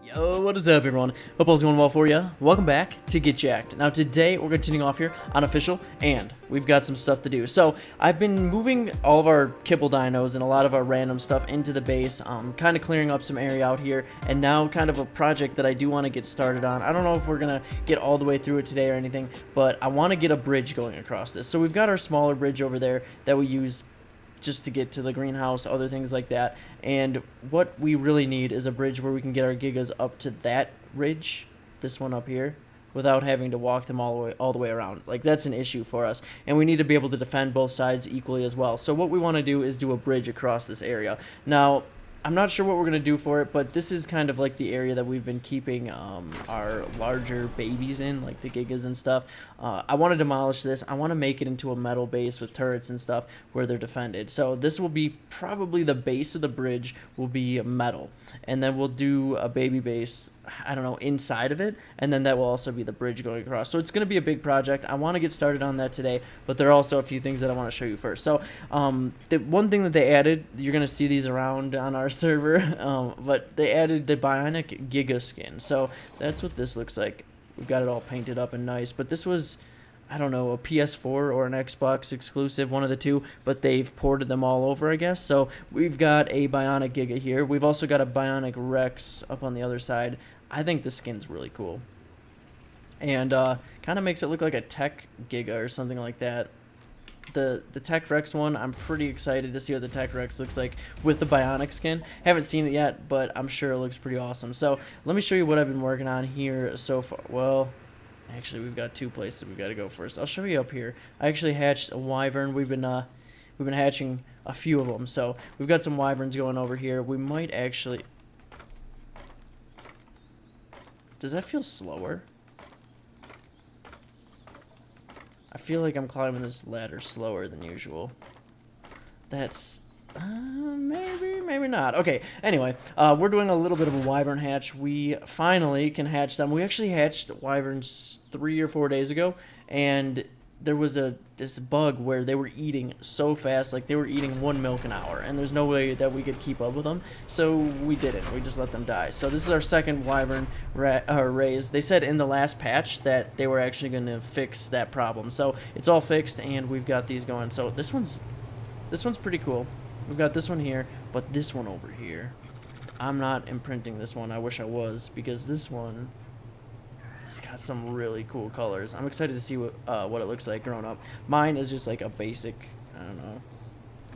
Yo, what is up, everyone? Hope all's going well for you. Welcome back to Get Jacked. Now, today we're continuing off here on Official, and we've got some stuff to do. So, I've been moving all of our kibble dinos and a lot of our random stuff into the base, kind of clearing up some area out here, and now kind of a project that I do want to get started on. I don't know if we're gonna get all the way through it today or anything, but I want to get a bridge going across this. So, we've got our smaller bridge over there that we use just to get to the greenhouse, other things like that. And what we really need is a bridge where we can get our gigas up to that ridge, this one up here, without having to walk them all the way around. Like, that's an issue for us, and we need to be able to defend both sides equally as well. So what we want to do is do a bridge across this area. Now, I'm not sure what we're going to do for it, but this is kind of like the area that we've been keeping our larger babies in, like the gigas and stuff. I want to demolish this. I want to make it into a metal base with turrets and stuff where they're defended. So this will be probably the base of the bridge will be metal. And then we'll do a baby base, I don't know, inside of it. And then that will also be the bridge going across. So it's going to be a big project. I want to get started on that today, but there are also a few things that I want to show you first. So the one thing that they added, you're going to see these around on our server, but they added the Bionic Giga skin. So that's what this looks like. We've got it all painted up and nice, but this was, I don't know, a PS4 or an Xbox exclusive, one of the two, but they've ported them all over, I guess. So we've got a Bionic Giga here. We've also got a Bionic Rex up on the other side. I think the skin's really cool. And kind of makes it look like a Tech Giga or something like that. The Tech Rex one, I'm pretty excited to see what the Tech Rex looks like with the Bionic skin. Haven't seen it yet, but I'm sure it looks pretty awesome. So let me show you what I've been working on here so far. Well, actually, we've got two places we've got to go first. I'll show you up here. I actually hatched a Wyvern. We've been hatching a few of them. So we've got some Wyverns going over here. We might actually... Does that feel slower? I feel like I'm climbing this ladder slower than usual. That's... maybe not. Okay, anyway, we're doing a little bit of a Wyvern hatch. We finally can hatch them. We actually hatched Wyverns 3 or 4 days ago, and there was this bug where they were eating so fast, like they were eating 1 milk an hour, and there's no way that we could keep up with them, so we didn't. We just let them die. So this is our second Wyvern raised. They said in the last patch that they were actually going to fix that problem, so it's all fixed, and we've got these going. So this one's pretty cool. We've got this one here, but this one over here, I'm not imprinting this one. I wish I was, because this one, it's got some really cool colors. I'm excited to see what it looks like growing up. Mine is just like a basic, I don't know,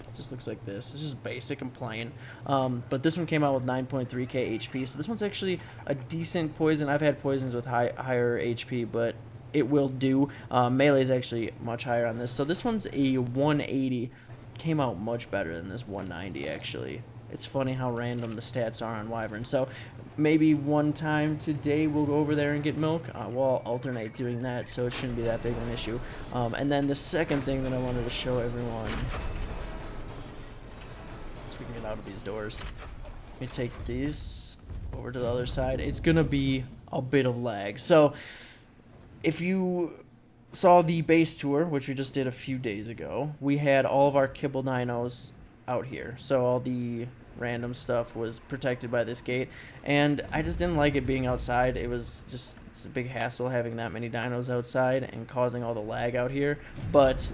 it just looks like this. It's just basic and plain. But this one came out with 9.3k HP, so this one's actually a decent poison. I've had poisons with higher HP, but it will do. Melee is actually much higher on this. So this one's a 180. Came out much better than this 190, actually. It's funny how random the stats are on Wyvern. So maybe one time today we'll go over there and get milk. We'll alternate doing that, so it shouldn't be that big of an issue. And then the second thing that I wanted to show everyone, so we can get out of these doors. Let me take these over to the other side. It's gonna be a bit of lag. So if you saw the base tour, which we just did a few days ago, we had all of our kibble dinos out here. So all the random stuff was protected by this gate, and I just didn't like it being outside. It's a big hassle having that many dinos outside and causing all the lag out here. But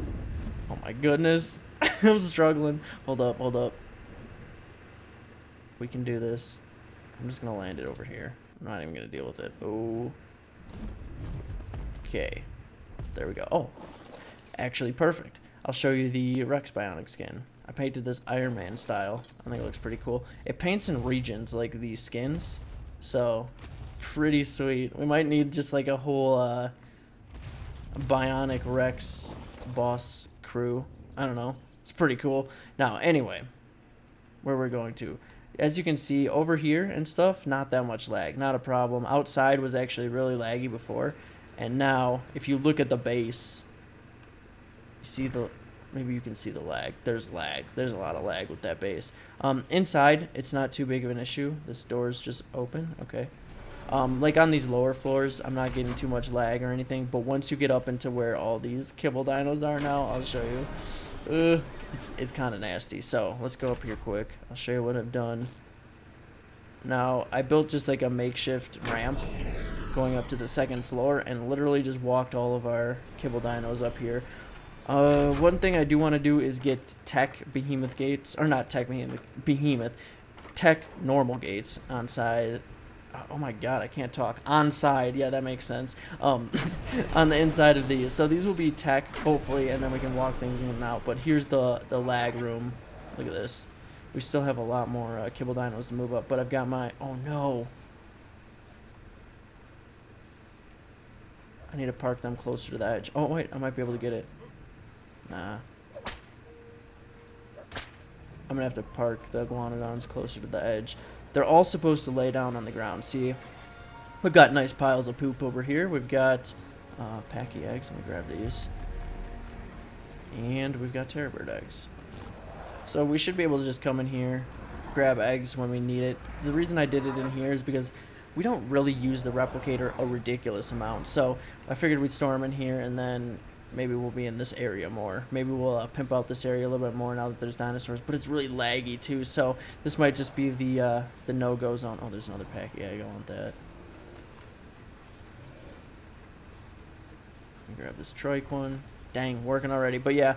oh my goodness, I'm struggling. Hold up. We can do this. I'm just gonna land it over here. I'm not even gonna deal with it. Oh, okay. There we go. Oh, actually perfect. I'll show you the Rex Bionic skin. I painted this Iron Man style. I think it looks pretty cool. It paints in regions like these skins, so pretty sweet. We might need just like a whole Bionic Rex boss crew. I don't know. It's pretty cool. Now, anyway, where we're going to. As you can see over here and stuff, not that much lag. Not a problem. Outside was actually really laggy before. And now, if you look at the base, you see maybe you can see the lag. There's lag. There's a lot of lag with that base. Inside, it's not too big of an issue. This door's just open. Okay. Like on these lower floors, I'm not getting too much lag or anything. But once you get up into where all these kibble dinos are now, I'll show you. It's kind of nasty. So let's go up here quick. I'll show you what I've done. Now, I built just like a makeshift ramp going up to the second floor and literally just walked all of our kibble dinos up here. One thing I do want to do is get tech behemoth gates, or not tech behemoth, tech normal gates on side. Oh my god, I can't talk. On side, yeah, that makes sense. On the inside of these. So these will be tech, hopefully, and then we can walk things in and out. But here's the lag room. Look at this. We still have a lot more kibble dinos to move up, but I've got my... Oh no. I need to park them closer to the edge. Oh wait, I might be able to get it. Nah. I'm gonna have to park the iguanodons closer to the edge. They're all supposed to lay down on the ground. See, we've got nice piles of poop over here. We've got packy eggs. Let me grab these. And we've got terrorbird eggs. So we should be able to just come in here, grab eggs when we need it. The reason I did it in here is because we don't really use the replicator a ridiculous amount. So I figured we'd store them in here, and then maybe we'll be in this area more. Maybe we'll pimp out this area a little bit more now that there's dinosaurs. But it's really laggy too, so this might just be the no-go zone. Oh, there's another packy egg. I want that. Let me grab this trike one. Dang, working already. But yeah,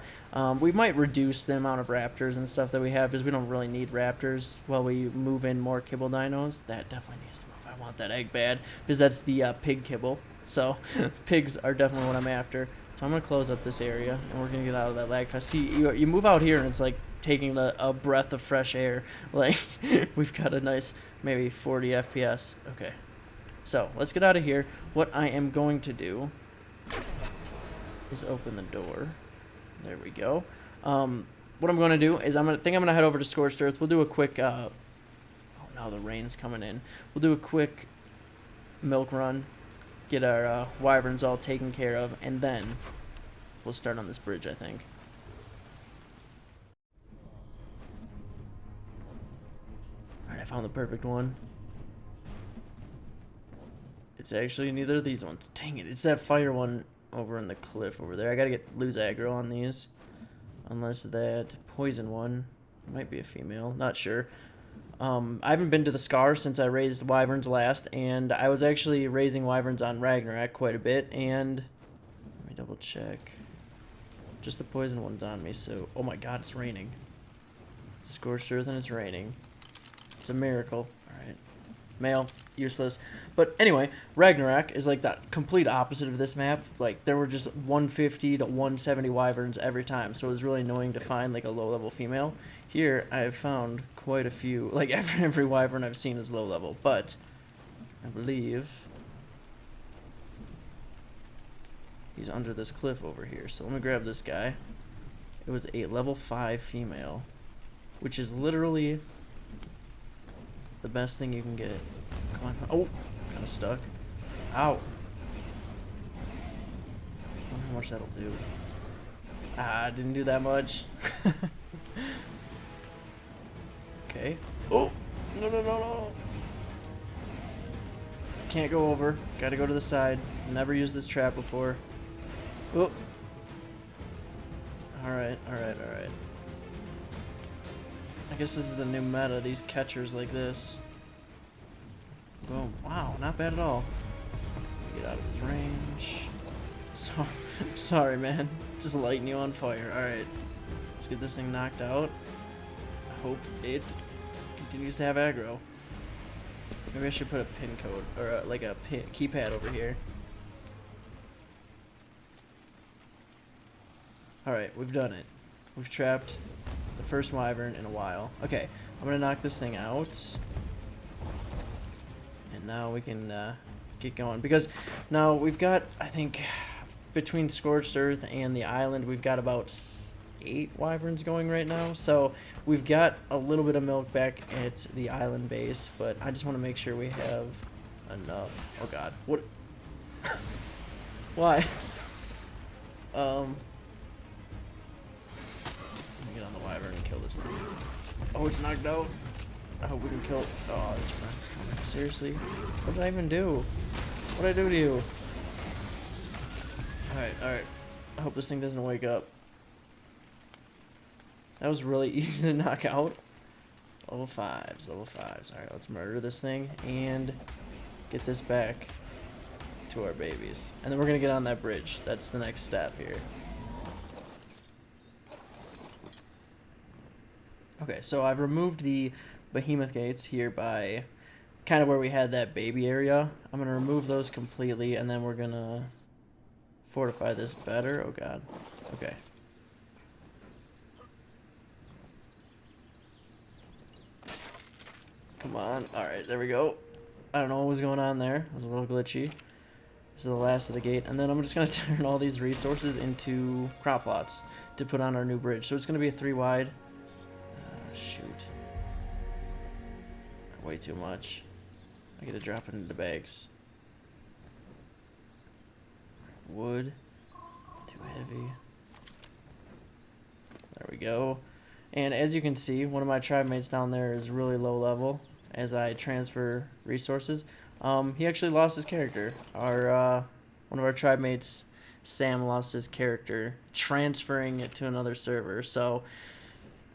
we might reduce the amount of raptors and stuff that we have because we don't really need raptors while we move in more kibble dinos. That definitely needs to move. I want that egg bad because that's the pig kibble. So pigs are definitely what I'm after. So I'm going to close up this area, and we're going to get out of that lag fest. See, you move out here, and it's like taking a breath of fresh air. Like, we've got a nice, maybe 40 FPS. Okay. So, let's get out of here. What I am going to do is open the door. There we go. What I'm going to do is I'm going to head over to Scorched Earth. We'll do a quick... oh, now the rain's coming in. We'll do a quick milk run. Get our wyverns all taken care of, and then we'll start on this bridge, I think. Alright, I found the perfect one. It's actually neither of these ones. Dang it, it's that fire one over in the cliff over there. I gotta lose aggro on these. Unless that poison one might be a female, not sure. I haven't been to the Scar since I raised wyverns last, and I was actually raising wyverns on Ragnarok quite a bit, and let me double check. Just the poison one's on me, so... Oh my god, it's raining. Scorched Earth and it's raining. It's a miracle. Alright. Male. Useless. But anyway, Ragnarok is like the complete opposite of this map. Like, there were just 150 to 170 wyverns every time, so it was really annoying to find like a low-level female. Here, I have found quite a few. Like, every wyvern I've seen is low-level, but I believe he's under this cliff over here. So let me grab this guy. It was a level 5 female, which is literally the best thing you can get. Come on. Oh, kind of stuck. Ow. I wonder how much that'll do. Ah, didn't do that much. Okay. Oh! No, no, no, no! Can't go over. Gotta go to the side. Never used this trap before. Oh! Alright, alright, alright. I guess this is the new meta, these catchers like this. Boom. Wow, not bad at all. Get out of his range. So, sorry, man. Just lighting you on fire. Alright. Let's get this thing knocked out. Hope it continues to have aggro. Maybe I should put a pin code or like a keypad over here. Alright, we've done it. We've trapped the first wyvern in a while. Okay, I'm gonna knock this thing out. And now we can get going. Because now we've got, I think, between Scorched Earth and the island, we've got about 8 wyverns going right now, so we've got a little bit of milk back at the island base, but I just want to make sure we have enough. Oh god, what? Why? Let me get on the wyvern and kill this thing. Oh, it's knocked out. I hope we can kill. Oh, his friend's coming. Seriously? What did I even do? What did I do to you? Alright, alright. I hope this thing doesn't wake up. That was really easy to knock out. Level 5s, level 5s. Alright, let's murder this thing and get this back to our babies. And then we're gonna get on that bridge. That's the next step here. Okay, so I've removed the behemoth gates here by kind of where we had that baby area. I'm gonna remove those completely, and then we're gonna fortify this better. Oh god. Okay. Come on. Alright, there we go. I don't know what was going on there. It was a little glitchy. This is the last of the gate. And then I'm just going to turn all these resources into crop plots to put on our new bridge. So it's going to be a 3 wide. Shoot. Way too much. I get to drop it into bags. Wood. Too heavy. There we go. And as you can see, one of my tribe mates down there is really low level as I transfer resources. He actually lost his character. One of our tribe mates, Sam, lost his character transferring it to another server. So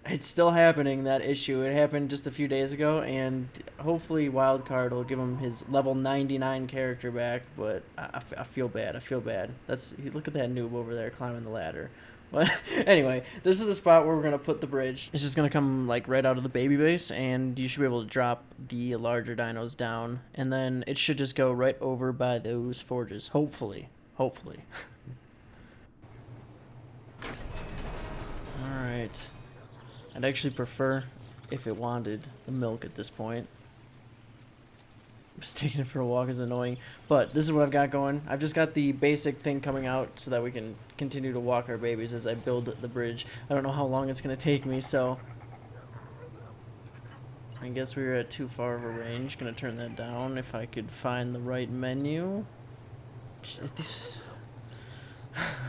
it's still happening, that issue. It happened just a few days ago, and hopefully Wildcard will give him his level 99 character back, but I feel bad. I feel bad. Look at that noob over there climbing the ladder. But anyway, this is the spot where we're going to put the bridge. It's just going to come like right out of the baby base, and you should be able to drop the larger dinos down, and then it should just go right over by those forges. Hopefully. Hopefully. Alright. I'd actually prefer if it wanted the milk at this point. Just taking it for a walk is annoying, but this is what I've got going. I've just got the basic thing coming out so that we can continue to walk our babies as I build the bridge. I don't know how long it's going to take me, so I guess we were at too far of a range. Going to turn that down if I could find the right menu. This is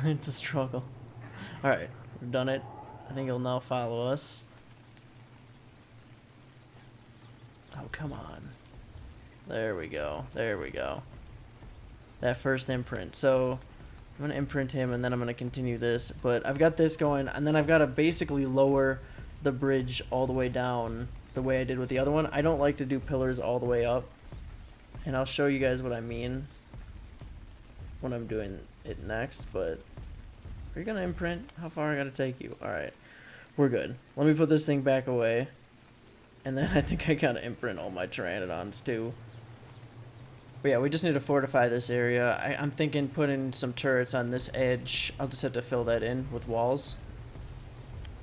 it's a struggle. Alright, we've done it. I think he'll now follow us. Oh, come on. There we go. There we go. That first imprint. So I'm going to imprint him, and then I'm going to continue this. But I've got this going, and then I've got to basically lower the bridge all the way down the way I did with the other one. I don't like to do pillars all the way up. And I'll show you guys what I mean when I'm doing it next. But are you going to imprint? How far I got to take you? Alright. We're good. Let me put this thing back away. And then I think I got to imprint all my pteranodons too. But yeah, we just need to fortify this area. I'm thinking putting some turrets on this edge. I'll just have to fill that in with walls.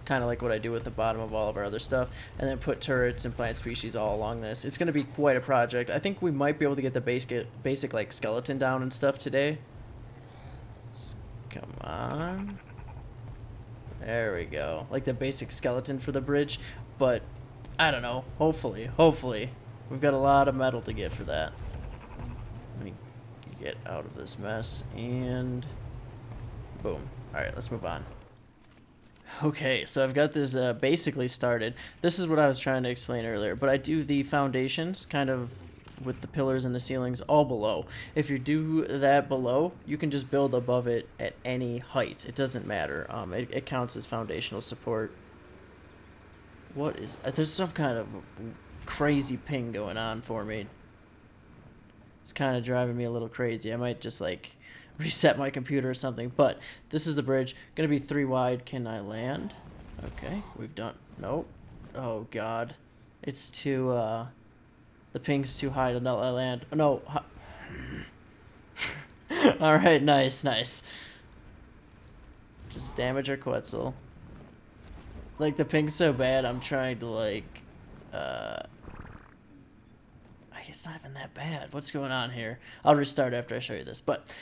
Kind of like what I do with the bottom of all of our other stuff. And then put turrets and plant species all along this. It's going to be quite a project. I think we might be able to get the basic like skeleton down and stuff today. Come on. There we go. Like the basic skeleton for the bridge. But I don't know. Hopefully. We've got a lot of metal to get for that. Let me get out of this mess, and boom. Alright, let's move on. Okay, so I've got this basically started. This is what I was trying to explain earlier, but I do the foundations kind of with the pillars and the ceilings all below. If you do that below, you can just build above it at any height. It doesn't matter. It counts as foundational support. What is... there's some kind of crazy ping going on for me. It's kind of driving me a little crazy. I might just like reset my computer or something. But this is the bridge. Gonna be 3 wide. Can I land? Okay, we've done... Nope. Oh god. It's too the ping's too high to not land. Oh, no. Alright, nice. Just damage our Quetzal. Like, the ping's so bad, I'm trying to, like, it's not even that bad. What's going on here? I'll restart after I show you this. But,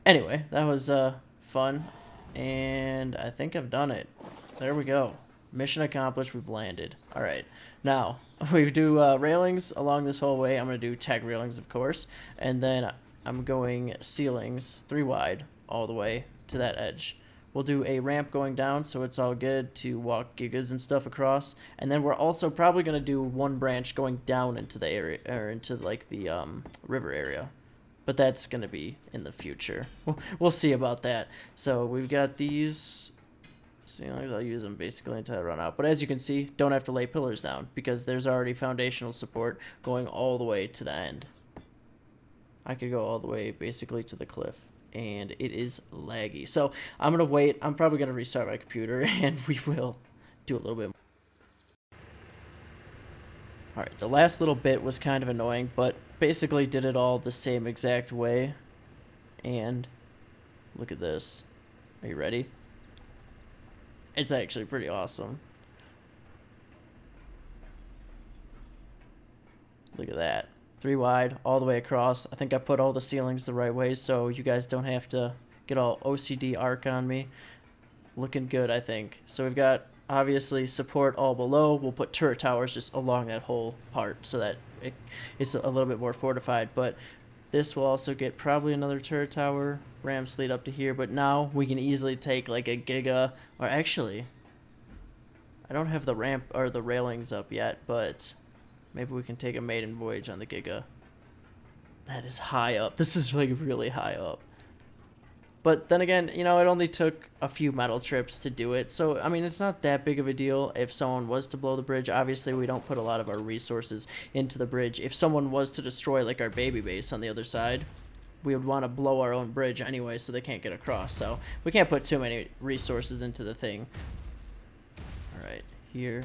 anyway, that was, fun. And I think I've done it. There we go. Mission accomplished. We've landed. Alright. Now, we do, railings along this whole way. I'm going to do tag railings, of course. And then I'm going ceilings, 3 wide, all the way to that edge. We'll do a ramp going down, so it's all good to walk gigas and stuff across. And then we're also probably going to do 1 branch going down into the area, or into like the river area. But that's going to be in the future. We'll see about that. So we've got these ceilings, I'll use them basically until I run out. But as you can see, don't have to lay pillars down because there's already foundational support going all the way to the end. I could go all the way basically to the cliff, and it is laggy. So I'm gonna wait. I'm probably gonna restart my computer, and we will do a little bit more. All right, the last little bit was kind of annoying, but basically did it all the same exact way. And look at this. Are you ready? It's actually pretty awesome. Look at that. 3 wide, all the way across. I think I put all the ceilings the right way so you guys don't have to get all OCD ARK on me. Looking good, I think. So we've got, obviously, support all below. We'll put turret towers just along that whole part so that it's a little bit more fortified. But this will also get probably another turret tower. Ramps lead up to here. But now we can easily take like a giga. Or actually, I don't have the ramp or the railings up yet, but maybe we can take a maiden voyage on the giga. That is high up. This is like really high up. But then again, you know, it only took a few metal trips to do it. So, I mean, it's not that big of a deal if someone was to blow the bridge. Obviously, we don't put a lot of our resources into the bridge. If someone was to destroy, like, our baby base on the other side, we would want to blow our own bridge anyway so they can't get across. So, we can't put too many resources into the thing. All right, here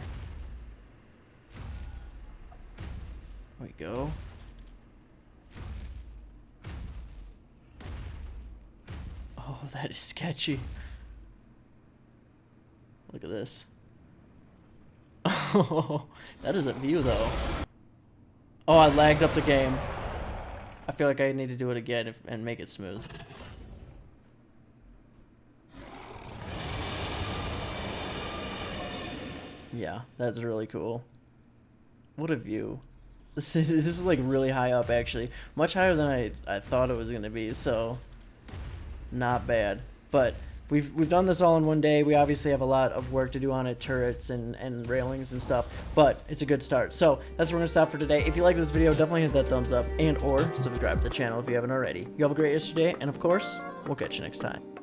we go. Oh, that is sketchy. Look at this. Oh, that is a view, though. Oh, I lagged up the game. I feel like I need to do it again and make it smooth. Yeah, that's really cool. What a view. This is like really high up, actually. Much higher than I thought it was going to be, so not bad. But we've done this all in one day. We obviously have a lot of work to do on it, turrets and railings and stuff, but it's a good start. So that's where we're gonna stop for today. If you like this video, definitely hit that thumbs up and or subscribe to the channel if you haven't already. You have a great rest of your day, and of course, we'll catch you next time.